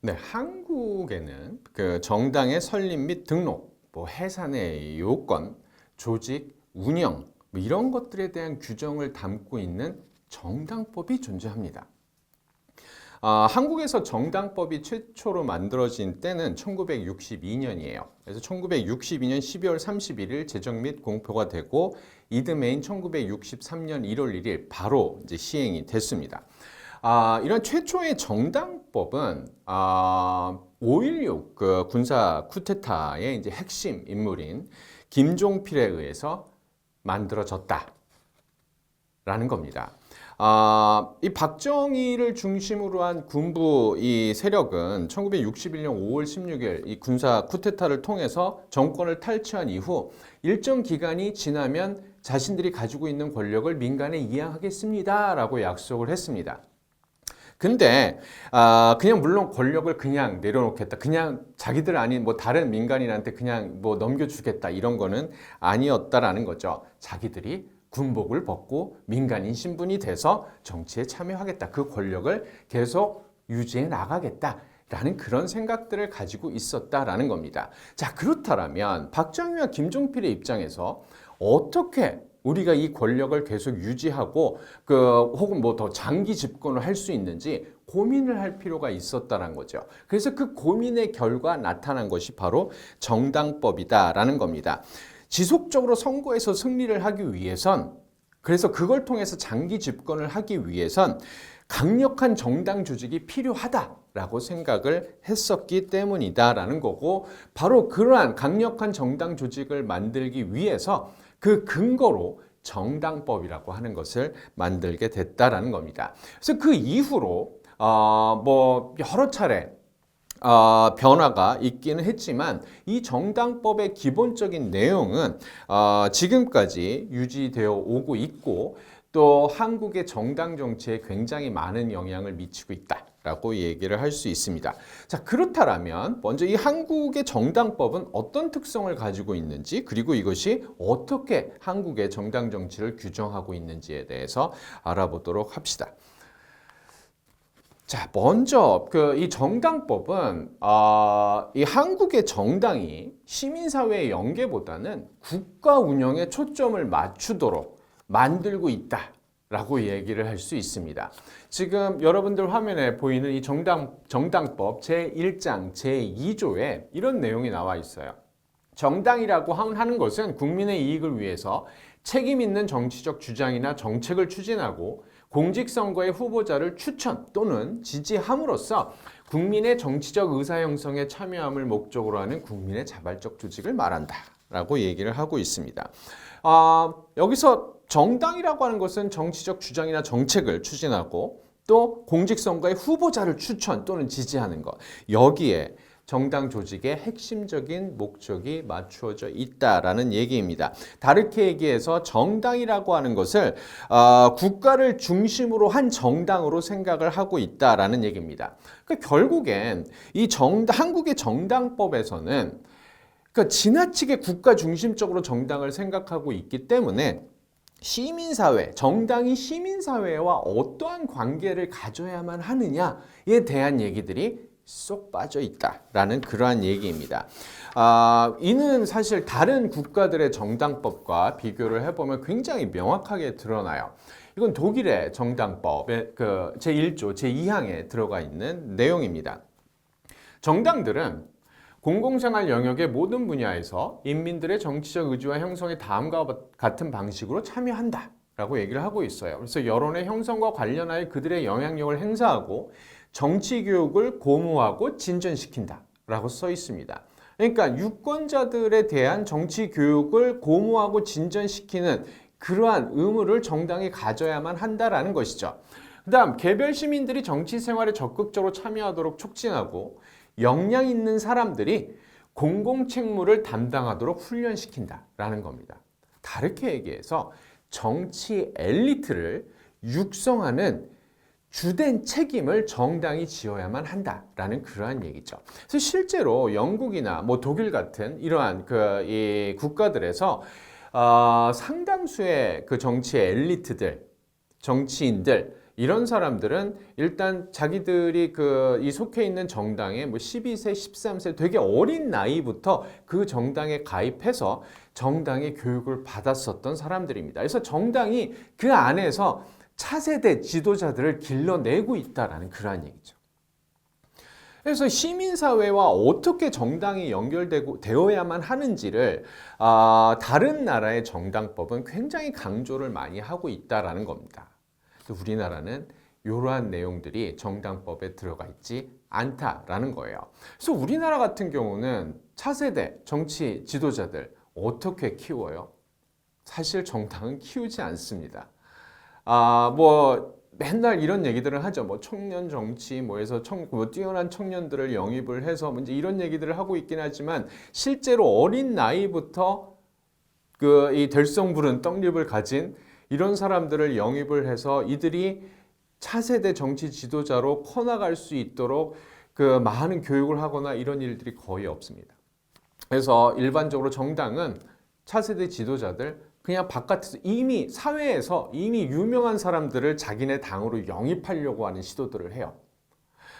네, 한국에는 그 정당의 설립 및 등록, 뭐 해산의 요건, 조직, 운영 뭐 이런 것들에 대한 규정을 담고 있는 정당법이 존재합니다. 한국에서 정당법이 최초로 만들어진 때는 1962년이에요. 그래서 1962년 12월 31일 제정 및 공표가 되고 이듬해인 1963년 1월 1일 바로 이제 시행이 됐습니다. 이런 최초의 정당법은 5.16 그 군사 쿠데타의 이제 핵심 인물인 김종필에 의해서 만들어졌다라는 겁니다. 이 박정희를 중심으로 한 군부 이 세력은 1961년 5월 16일 이 군사 쿠데타를 통해서 정권을 탈취한 이후 일정 기간이 지나면 자신들이 가지고 있는 권력을 민간에 이양하겠습니다라고 약속을 했습니다. 근데 그냥 물론 권력을 그냥 내려놓겠다. 그냥 자기들 아닌 뭐 다른 민간인한테 그냥 뭐 넘겨주겠다. 이런 거는 아니었다라는 거죠. 자기들이 군복을 벗고 민간인 신분이 돼서 정치에 참여하겠다. 그 권력을 계속 유지해 나가겠다. 라는 그런 생각들을 가지고 있었다라는 겁니다. 자, 그렇다면 박정희와 김종필의 입장에서 어떻게 우리가 이 권력을 계속 유지하고 혹은 뭐 더 장기 집권을 할 수 있는지 고민을 할 필요가 있었다는 거죠. 그래서 그 고민의 결과 나타난 것이 바로 정당법이다라는 겁니다. 지속적으로 선거에서 승리를 하기 위해선 그래서 그걸 통해서 장기 집권을 하기 위해선 강력한 정당 조직이 필요하다라고 생각을 했었기 때문이다라는 거고 바로 그러한 강력한 정당 조직을 만들기 위해서 그 근거로 정당법이라고 하는 것을 만들게 됐다라는 겁니다. 그래서 그 이후로 뭐 여러 차례 변화가 있기는 했지만 이 정당법의 기본적인 내용은 지금까지 유지되어 오고 있고 또 한국의 정당 정치에 굉장히 많은 영향을 미치고 있다라고 얘기를 할 수 있습니다. 자, 그렇다면 먼저 이 한국의 정당법은 어떤 특성을 가지고 있는지 그리고 이것이 어떻게 한국의 정당 정치를 규정하고 있는지에 대해서 알아보도록 합시다. 자, 먼저 이 정당법은 이 한국의 정당이 시민사회의 연계보다는 국가 운영에 초점을 맞추도록 만들고 있다라고 얘기를 할 수 있습니다. 지금 여러분들 화면에 보이는 이 정당법 제1장 제2조에 이런 내용이 나와 있어요. 정당이라고 하는 것은 국민의 이익을 위해서 책임 있는 정치적 주장이나 정책을 추진하고 공직선거의 후보자를 추천 또는 지지함으로써 국민의 정치적 의사 형성에 참여함을 목적으로 하는 국민의 자발적 조직을 말한다 라고 얘기를 하고 있습니다. 여기서 정당이라고 하는 것은 정치적 주장이나 정책을 추진하고 또 공직선거의 후보자를 추천 또는 지지하는 것, 여기에 정당 조직의 핵심적인 목적이 맞추어져 있다라는 얘기입니다. 다르게 얘기해서 정당이라고 하는 것을 국가를 중심으로 한 정당으로 생각을 하고 있다라는 얘기입니다. 그러니까 결국엔 이 한국의 정당법에서는 그러니까 지나치게 국가 중심적으로 정당을 생각하고 있기 때문에 시민사회, 정당이 시민사회와 어떠한 관계를 가져야만 하느냐에 대한 얘기들이 쏙 빠져 있다라는 그러한 얘기입니다. 이는 사실 다른 국가들의 정당법과 비교를 해보면 굉장히 명확하게 드러나요. 이건 독일의 정당법의 그 제1조 제2항에 들어가 있는 내용입니다. 정당들은 공공생활 영역의 모든 분야에서 인민들의 정치적 의지와 형성에 다음과 같은 방식으로 참여한다 라고 얘기를 하고 있어요. 그래서 여론의 형성과 관련하여 그들의 영향력을 행사하고 정치 교육을 고무하고 진전시킨다 라고 써 있습니다. 그러니까 유권자들에 대한 정치 교육을 고무하고 진전시키는 그러한 의무를 정당이 가져야만 한다라는 것이죠. 그 다음 개별 시민들이 정치 생활에 적극적으로 참여하도록 촉진하고 역량 있는 사람들이 공공책무를 담당하도록 훈련시킨다라는 겁니다. 다르게 얘기해서 정치 엘리트를 육성하는 주된 책임을 정당이 지어야만 한다라는 그러한 얘기죠. 그래서 실제로 영국이나 뭐 독일 같은 이러한 이 국가들에서 상당수의 그 정치 엘리트들, 정치인들 이런 사람들은 일단 자기들이 이 속해 있는 정당에 뭐 12세, 13세 되게 어린 나이부터 그 정당에 가입해서 정당의 교육을 받았었던 사람들입니다. 그래서 정당이 그 안에서 차세대 지도자들을 길러내고 있다라는 그러한 얘기죠. 그래서 시민사회와 어떻게 정당이 되어야만 하는지를 다른 나라의 정당법은 굉장히 강조를 많이 하고 있다라는 겁니다. 우리나라는 이러한 내용들이 정당법에 들어가 있지 않다라는 거예요. 그래서 우리나라 같은 경우는 차세대 정치 지도자들 어떻게 키워요? 사실 정당은 키우지 않습니다. 뭐 맨날 이런 얘기들을 하죠. 뭐 청년 정치, 해서 뛰어난 청년들을 영입을 해서 이제 이런 얘기들을 하고 있긴 하지만 실제로 어린 나이부터 이 될성 부른 떡잎을 가진 이런 사람들을 영입을 해서 이들이 차세대 정치 지도자로 커나갈 수 있도록 많은 교육을 하거나 이런 일들이 거의 없습니다. 그래서 일반적으로 정당은 차세대 지도자들 그냥 바깥에서 이미 사회에서 이미 유명한 사람들을 자기네 당으로 영입하려고 하는 시도들을 해요.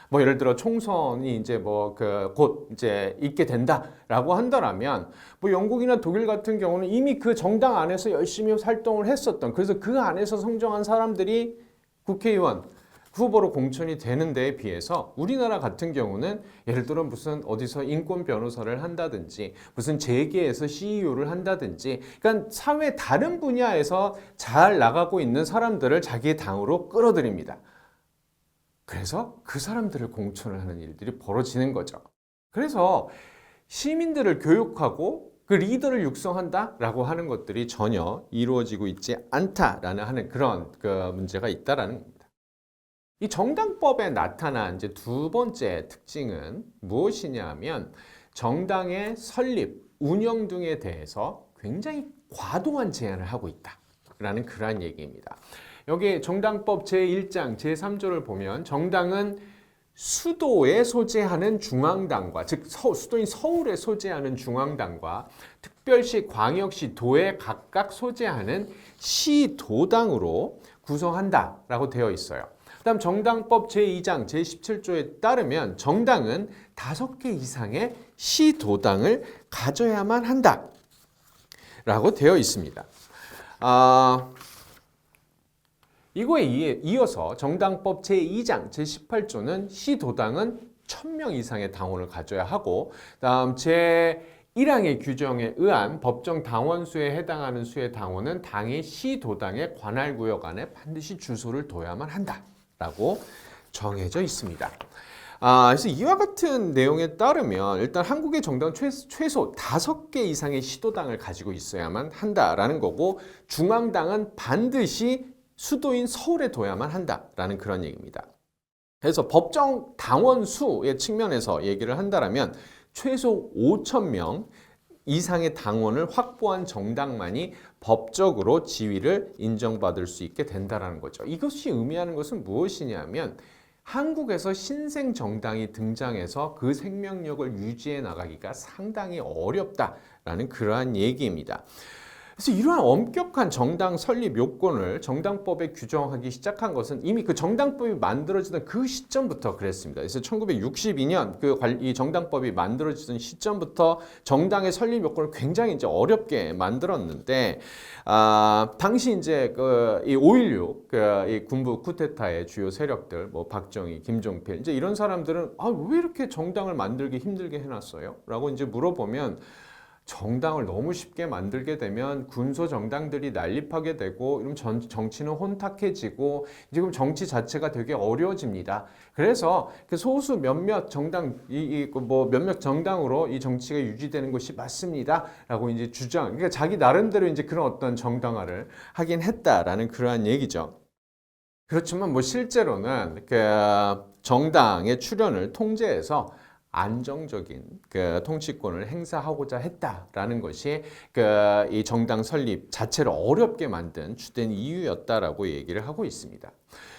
뭐 예를 들어 총선이 이제 곧 이제 있게 된다라고 한다라면 뭐 영국이나 독일 같은 경우는 이미 그 정당 안에서 열심히 활동을 했었던, 그래서 그 안에서 성장한 사람들이 국회의원 후보로 공천이 되는 데에 비해서 우리나라 같은 경우는 예를 들어 무슨 어디서 인권 변호사를 한다든지 무슨 재계에서 CEO를 한다든지, 그러니까 사회 다른 분야에서 잘 나가고 있는 사람들을 자기의 당으로 끌어들입니다. 그래서 그 사람들을 공천을 하는 일들이 벌어지는 거죠. 그래서 시민들을 교육하고 그 리더를 육성한다라고 하는 것들이 전혀 이루어지고 있지 않다라는 그런 문제가 있다라는 겁니다. 이 정당법에 나타난 이제 두 번째 특징은 무엇이냐 하면 정당의 설립, 운영 등에 대해서 굉장히 과도한 제한을 하고 있다라는 그러한 얘기입니다. 여기 정당법 제1장 제3조를 보면 정당은 수도에 소재하는 중앙당과, 즉 수도인 서울에 소재하는 중앙당과 특별시, 광역시, 도에 각각 소재하는 시도당으로 구성한다라고 되어 있어요. 그다음 정당법 제2장 제17조에 따르면 정당은 5개 이상의 시도당을 가져야만 한다라고 되어 있습니다. 이거에 이어서 정당법 제2장 제18조는 시도당은 1000명 이상의 당원을 가져야 하고, 다음 제1항의 규정에 의한 법정 당원수에 해당하는 수의 당원은 당의 시도당의 관할구역 안에 반드시 주소를 둬야만 한다라고 정해져 있습니다. 그래서 이와 같은 내용에 따르면 일단 한국의 정당은 최소 5개 이상의 시도당을 가지고 있어야만 한다라는 거고, 중앙당은 반드시 수도인 서울에 둬야만 한다라는 그런 얘기입니다. 그래서 법정 당원 수의 측면에서 얘기를 한다면 최소 5,000명 이상의 당원을 확보한 정당만이 법적으로 지위를 인정받을 수 있게 된다는 거죠. 이것이 의미하는 것은 무엇이냐면 한국에서 신생 정당이 등장해서 그 생명력을 유지해 나가기가 상당히 어렵다라는 그러한 얘기입니다. 그래서 이러한 엄격한 정당 설립 요건을 정당법에 규정하기 시작한 것은 이미 그 정당법이 만들어지던 그 시점부터 그랬습니다. 그래서 1962년 이 정당법이 만들어지던 시점부터 정당의 설립 요건을 굉장히 이제 어렵게 만들었는데, 당시 이제 이 5.16 이 군부 쿠데타의 주요 세력들, 뭐 박정희, 김종필 이제 이런 사람들은 왜 이렇게 정당을 만들기 힘들게 해놨어요? 라고 이제 물어보면, 정당을 너무 쉽게 만들게 되면 군소 정당들이 난립하게 되고, 이러면 정치는 혼탁해지고 지금 정치 자체가 되게 어려워집니다. 그래서 그 소수 몇몇 정당 몇몇 정당으로 이 정치가 유지되는 것이 맞습니다라고 이제 그러니까 자기 나름대로 이제 그런 어떤 정당화를 하긴 했다라는 그러한 얘기죠. 그렇지만 뭐 실제로는 정당의 출현을 통제해서 안정적인 통치권을 행사하고자 했다라는 것이 이 정당 설립 자체를 어렵게 만든 주된 이유였다라고 얘기를 하고 있습니다.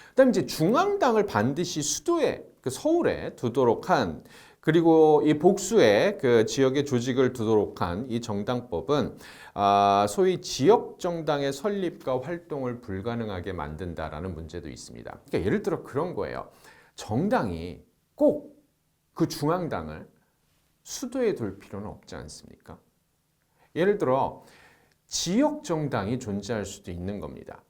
그다음 이제 중앙당을 반드시 수도에 서울에 두도록 한 그리고 이 복수의 그 지역의 조직을 두도록 한 이 정당법은 소위 지역 정당의 설립과 활동을 불가능하게 만든다라는 문제도 있습니다. 그러니까 예를 들어 그런 거예요. 정당이 꼭 그 중앙당을 수도에 둘 필요는 없지 않습니까? 예를 들어 지역 정당이 존재할 수도 있는 겁니다.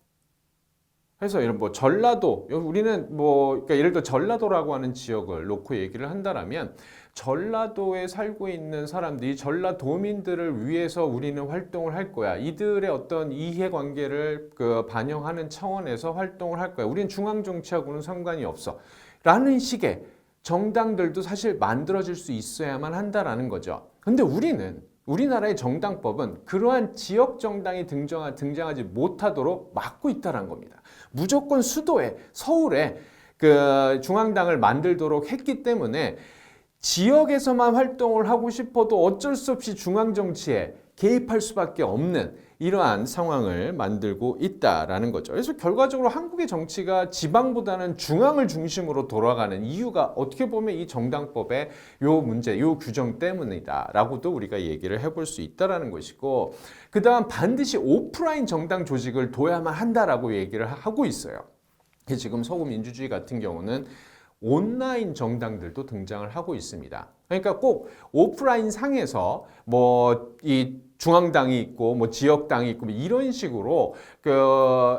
그래서 이런 뭐 전라도, 우리는 뭐 그러니까 예를 들어 전라도라고 하는 지역을 놓고 얘기를 한다라면 전라도에 살고 있는 사람들이 전라도민들을 위해서 우리는 활동을 할 거야. 이들의 어떤 이해관계를 반영하는 차원에서 활동을 할 거야. 우리는 중앙 정치하고는 상관이 없어. 라는 식의 정당들도 사실 만들어질 수 있어야만 한다라는 거죠. 근데 우리나라의 정당법은 그러한 지역 정당이 등장하지 못하도록 막고 있다는 겁니다. 무조건 수도에, 서울에 그 중앙당을 만들도록 했기 때문에 지역에서만 활동을 하고 싶어도 어쩔 수 없이 중앙 정치에 개입할 수밖에 없는 이러한 상황을 만들고 있다라는 거죠. 그래서 결과적으로 한국의 정치가 지방보다는 중앙을 중심으로 돌아가는 이유가 어떻게 보면 이 정당법의 요 문제, 요 규정 때문이다라고도 우리가 얘기를 해볼 수 있다라는 것이고, 그 다음 반드시 오프라인 정당 조직을 둬야만 한다라고 얘기를 하고 있어요. 지금 서구 민주주의 같은 경우는 온라인 정당들도 등장을 하고 있습니다. 그러니까 꼭 오프라인 상에서 뭐 이 중앙당이 있고 뭐 지역당이 있고 뭐 이런 식으로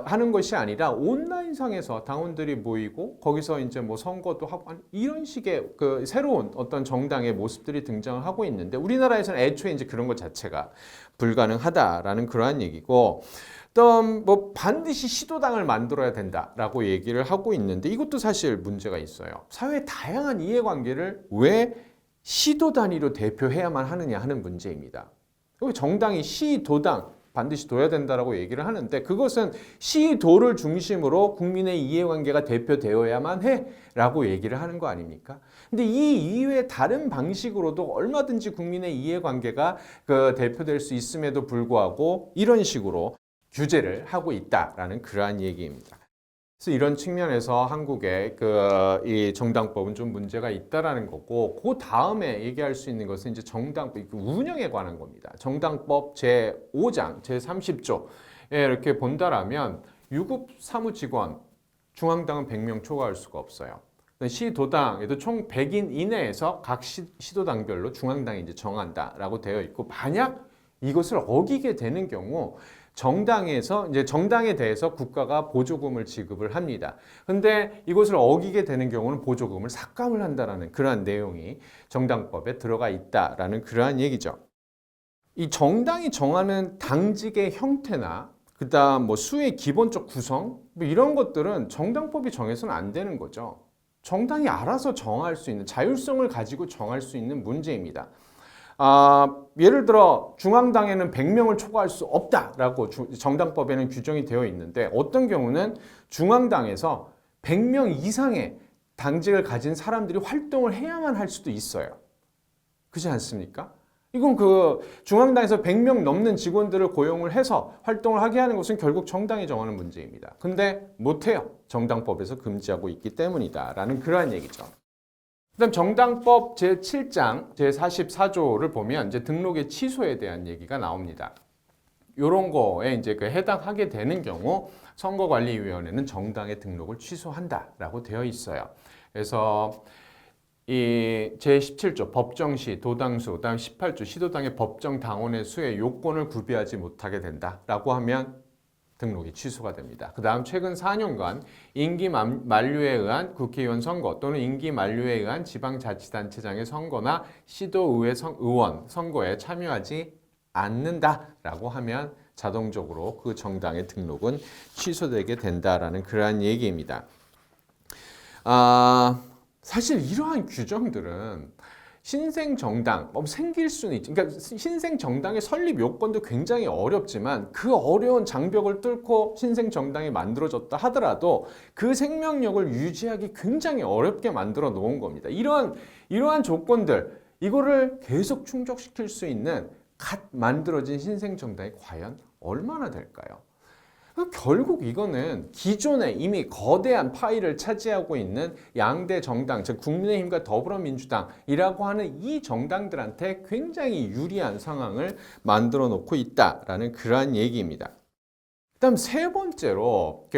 하는 것이 아니라 온라인 상에서 당원들이 모이고 거기서 이제 뭐 선거도 하고 이런 식의 새로운 어떤 정당의 모습들이 등장을 하고 있는데 우리나라에서는 애초에 이제 그런 것 자체가 불가능하다라는 그러한 얘기고, 또 뭐 반드시 시도당을 만들어야 된다라고 얘기를 하고 있는데 이것도 사실 문제가 있어요. 사회의 다양한 이해관계를 왜 시도 단위로 대표해야만 하느냐 하는 문제입니다. 정당이 시도당 반드시 둬야 된다라고 얘기를 하는데 그것은 시도를 중심으로 국민의 이해관계가 대표되어야만 해라고 얘기를 하는 거 아닙니까? 근데 이 이외의 다른 방식으로도 얼마든지 국민의 이해관계가 대표될 수 있음에도 불구하고 이런 식으로 규제를 하고 있다라는 그러한 얘기입니다. 그래서 이런 측면에서 한국의 이 정당법은 좀 문제가 있다라는 거고, 그 다음에 얘기할 수 있는 것은 이제 정당법 운영에 관한 겁니다. 정당법 제5장 제30조에 이렇게 본다라면 유급 사무직원 중앙당은 100명 초과할 수가 없어요. 시도당에도 총 100인 이내에서 각 시도당별로 중앙당이 이제 정한다라고 되어 있고, 만약 이것을 어기게 되는 경우 정당에서 이제 정당에 대해서 국가가 보조금을 지급을 합니다. 근데 이것을 어기게 되는 경우는 보조금을 삭감을 한다라는 그러한 내용이 정당법에 들어가 있다라는 그러한 얘기죠. 이 정당이 정하는 당직의 형태나 그다음 뭐 수의 기본적 구성 뭐 이런 것들은 정당법이 정해서는 안 되는 거죠. 정당이 알아서 정할 수 있는 자율성을 가지고 정할 수 있는 문제입니다. 예를 들어 중앙당에는 100명을 초과할 수 없다라고 정당법에는 규정이 되어 있는데 어떤 경우는 중앙당에서 100명 이상의 당직을 가진 사람들이 활동을 해야만 할 수도 있어요. 그렇지 않습니까? 이건 중앙당에서 100명 넘는 직원들을 고용을 해서 활동을 하게 하는 것은 결국 정당이 정하는 문제입니다. 근데 못해요. 정당법에서 금지하고 있기 때문이다라는 그러한 얘기죠. 그다음 정당법 제7장 제44조를 보면 이제 등록의 취소에 대한 얘기가 나옵니다. 이런 거에 이제 해당하게 되는 경우 선거관리위원회는 정당의 등록을 취소한다라고 되어 있어요. 그래서 이 제17조 법정시 도당수, 그다음 18조 시도당의 법정 당원의 수의 요건을 구비하지 못하게 된다라고 하면 등록이 취소가 됩니다. 그 다음 최근 4년간 임기 만료에 의한 국회의원 선거 또는 임기 만료에 의한 지방자치단체장의 선거나 시도의회 의원 선거에 참여하지 않는다라고 하면 자동적으로 그 정당의 등록은 취소되게 된다라는 그러한 얘기입니다. 사실 이러한 규정들은 신생 정당 생길 수는 있죠. 그러니까 신생 정당의 설립 요건도 굉장히 어렵지만 그 어려운 장벽을 뚫고 신생 정당이 만들어졌다 하더라도 그 생명력을 유지하기 굉장히 어렵게 만들어 놓은 겁니다. 이러한 조건들 이거를 계속 충족시킬 수 있는 갓 만들어진 신생 정당이 과연 얼마나 될까요? 결국 이거는 기존에 이미 거대한 파이를 차지하고 있는 양대 정당, 즉 국민의힘과 더불어민주당이라고 하는 이 정당들한테 굉장히 유리한 상황을 만들어 놓고 있다라는 그러한 얘기입니다. 그다음 세 번째로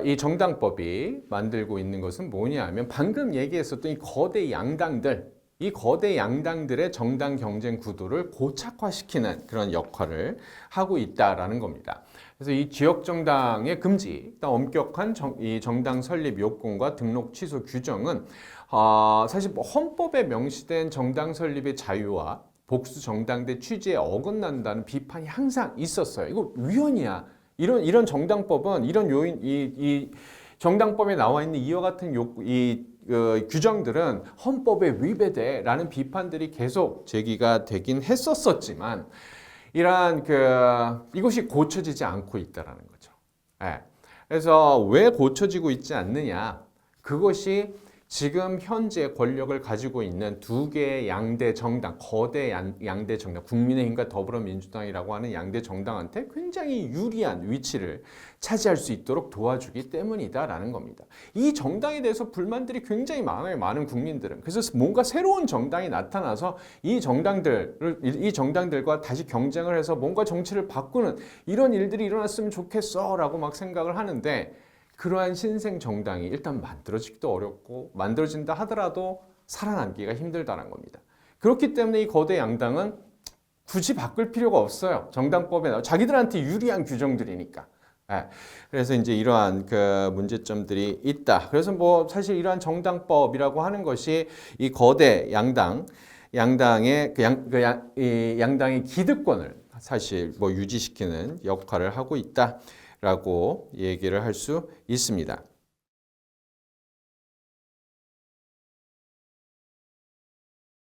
이 정당법이 만들고 있는 것은 뭐냐 하면 방금 얘기했었던 이 거대 양당들, 이 거대 양당들의 정당 경쟁 구도를 고착화시키는 그런 역할을 하고 있다라는 겁니다. 그래서 이 지역 정당의 금지, 엄격한 이 정당 설립 요건과 등록 취소 규정은 사실 뭐 헌법에 명시된 정당 설립의 자유와 복수 정당대 취지에 어긋난다는 비판이 항상 있었어요. 이거 위헌이야. 이런 정당법은 이런 요인 이 정당법에 나와 있는 이와 같은 규정들은 헌법에 위배돼라는 비판들이 계속 제기가 되긴 했었지만 이러한 이것이 고쳐지지 않고 있다라는 거죠. 예. 그래서 왜 고쳐지고 있지 않느냐? 그것이 지금 현재 권력을 가지고 있는 두 개의 양대 정당, 거대 양대 정당, 국민의힘과 더불어민주당이라고 하는 양대 정당한테 굉장히 유리한 위치를 차지할 수 있도록 도와주기 때문이다라는 겁니다. 이 정당에 대해서 불만들이 굉장히 많아요. 많은 국민들은. 그래서 뭔가 새로운 정당이 나타나서 이 정당들과 다시 경쟁을 해서 뭔가 정치를 바꾸는 이런 일들이 일어났으면 좋겠어라고 막 생각을 하는데 그러한 신생 정당이 일단 만들어지기도 어렵고 만들어진다 하더라도 살아남기가 힘들다는 겁니다. 그렇기 때문에 이 거대 양당은 굳이 바꿀 필요가 없어요. 정당법에 자기들한테 유리한 규정들이니까. 네. 그래서 이제 이러한 문제점들이 있다. 그래서 뭐 사실 이러한 정당법이라고 하는 것이 이 거대 양당의 양당의 기득권을 사실 뭐 유지시키는 역할을 하고 있다라고 얘기를 할 수 있습니다.